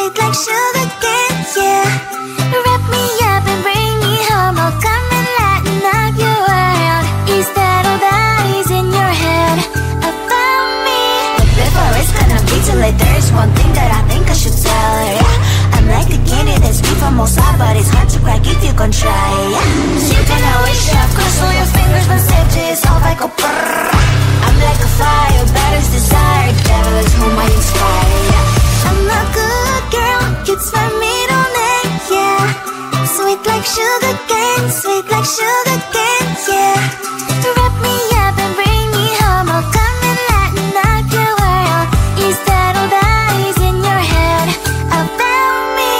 sweet like sugar cane, yeah. Wrap me up and bring me home, I'll come and lighten up your world. Is that all that is in your head about me? But before it's gonna be too late, there's one thing that I think I should tell her, yeah. I'm like the candy that's sweet from outside, but it's hard to crack if you can try, yeah. You can always shove, cross all your fingers, but safety is all like a brrrr. I'm like a fire, batter's desire, devil is whom I inspire, yeah. I'm a good girl, it's my middle name, yeah. Sweet like sugar cane, sweet like sugar cane, yeah. Wrap me up and bring me home, I'll come and lighten up your world. Is that all that is in your head about me?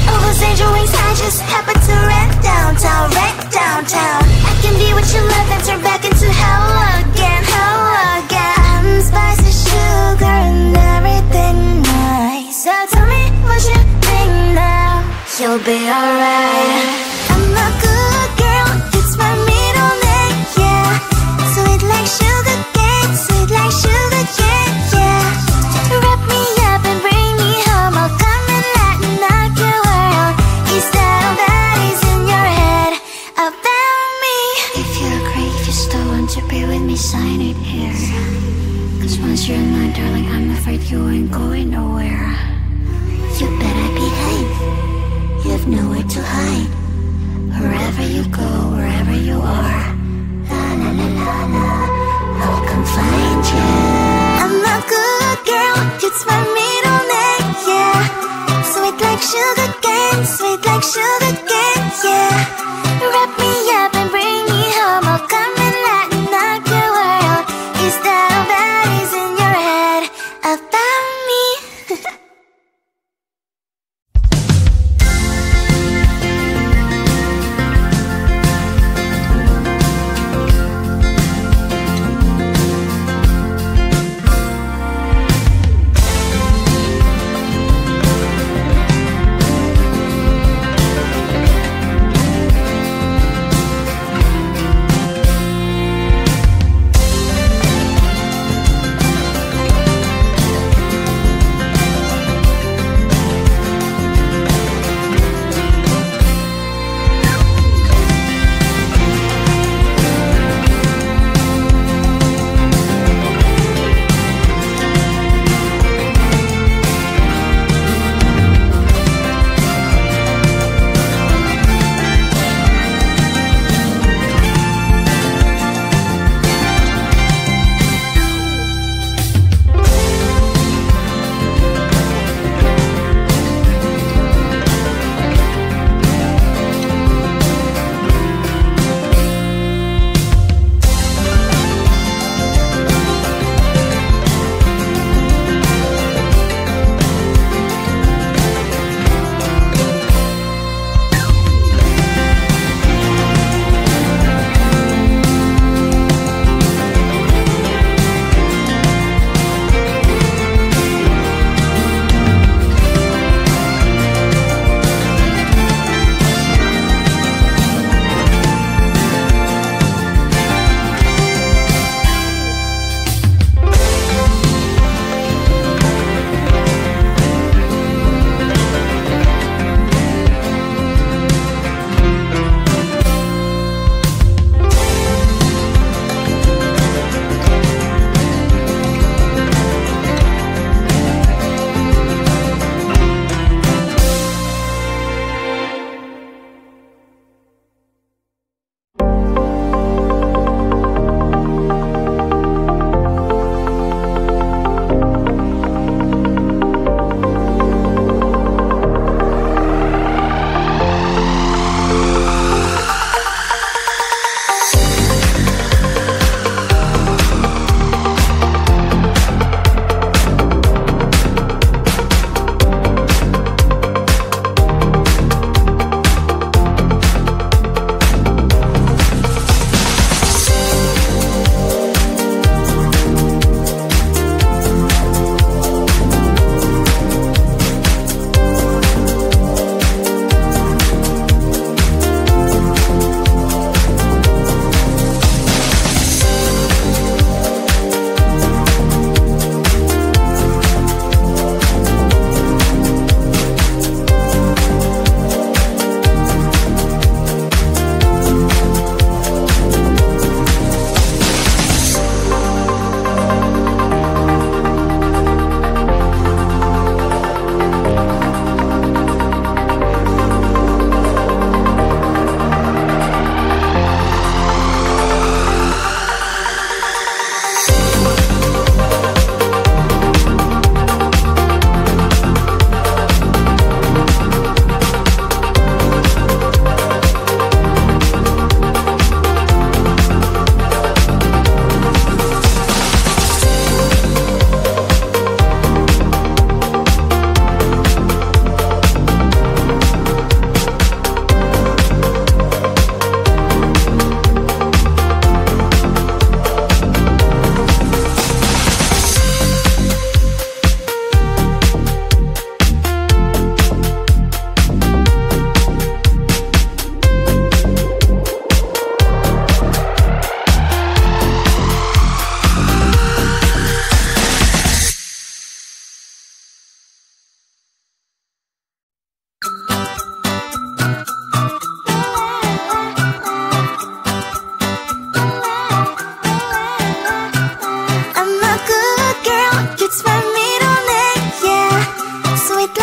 Oh, those angel wings, I just happen to rent downtown, wreck downtown. I can be what you love and turn back into hell again, hell again. Spicy sugar and everything nice. So tell me what you think now, you'll be alright. I'm a good girl, it's my middle name, yeah. Sweet like sugar cane, sweet like sugar cane, yeah. Wrap me up and bring me home, I'll come and lighten up your world. Is that all that is in your head about me? If you agree, if you still want to be with me, sign it here. Cause once you're mine, darling, I'm afraid you ain't going nowhere. You better behave, you have nowhere to hide. Wherever you go, wherever you are, la la la la la, I'll come find you. I'm a good girl, it's my middle name, yeah. Sweet like sugar cane, sweet like sugar cane, yeah. Wrap me up and bring me home, I'll come and lighten up your world. Is that all that is in your head about me?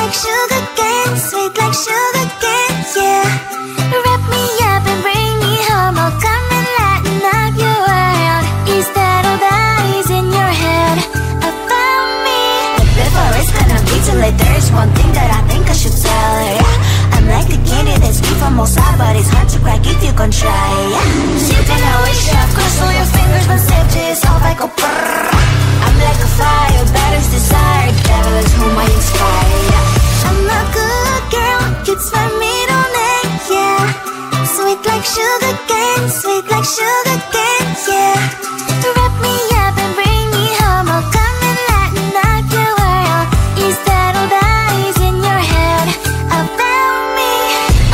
like sugar cane, sweet like sugar cane, yeah. Wrap me up and bring me home, I'll come and lighten up your world. Is that all that is in your head about me? But before it's gonna be too late, there is one thing that I think I should tell her, yeah. I'm like the candy that's sweet from outside, but it's hard to crack if you can try, yeah. You can always shove, cross all your fingers, but safety is off, I go brrrr. I'm like a fire, battles desire, devil is whom I inspire, yeah. I'm a good girl, it's my middle name, yeah. Sweet like sugar cane, sweet like sugar cane, yeah. Wrap me up and bring me home, I'll come and lighten up your world. Is that all that is in your head about me?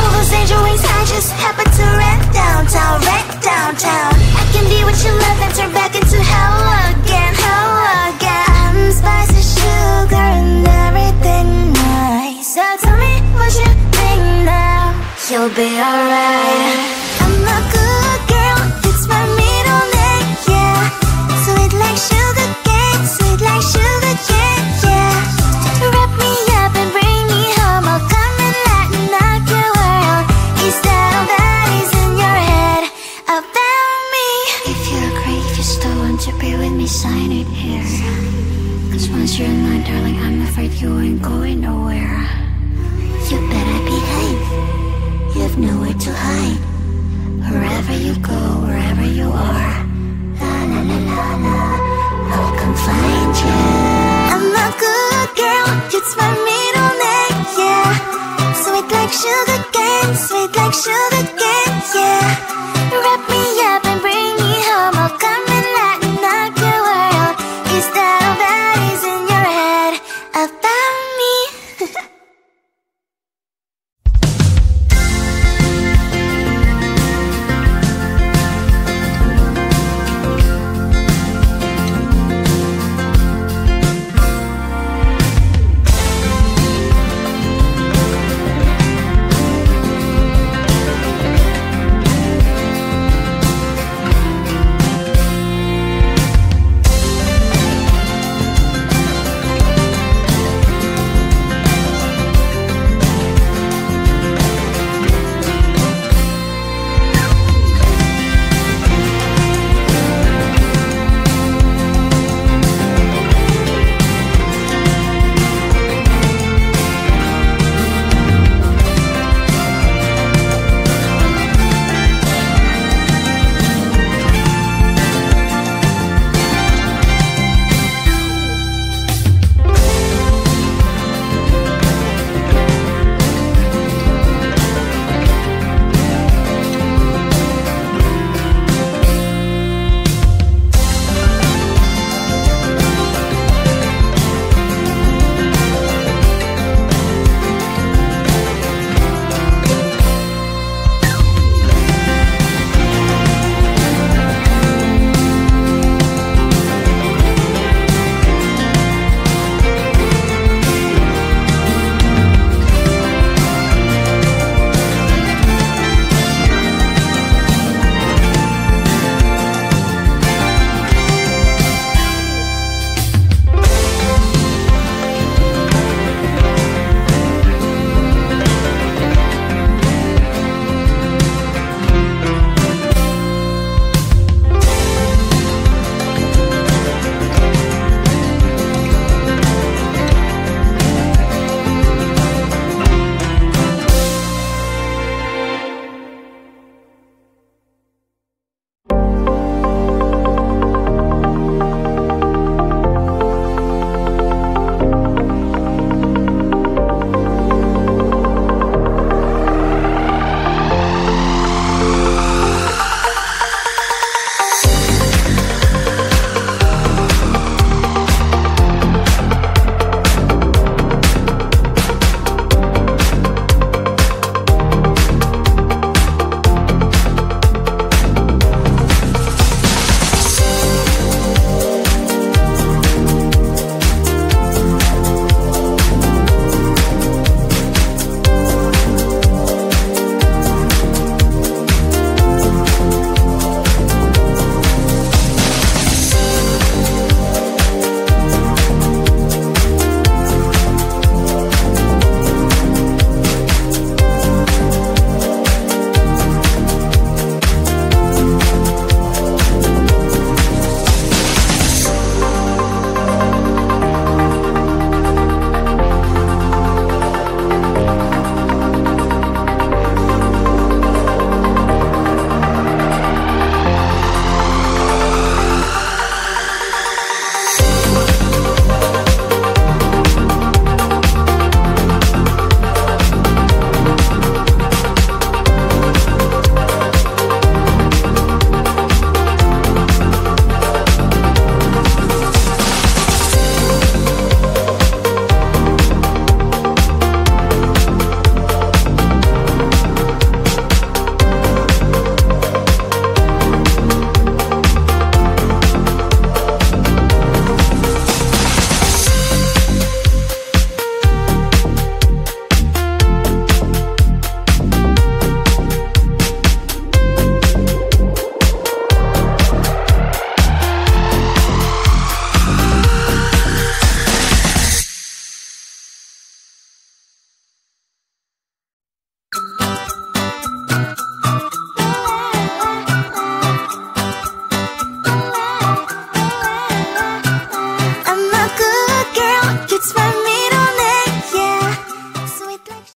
All those angel wings I just happen to rent downtown, rent downtown. I can be what you love and turn back into hell again, hell again. I'm spicy sugar and everything nice. So tell me what you think now, you'll be alright.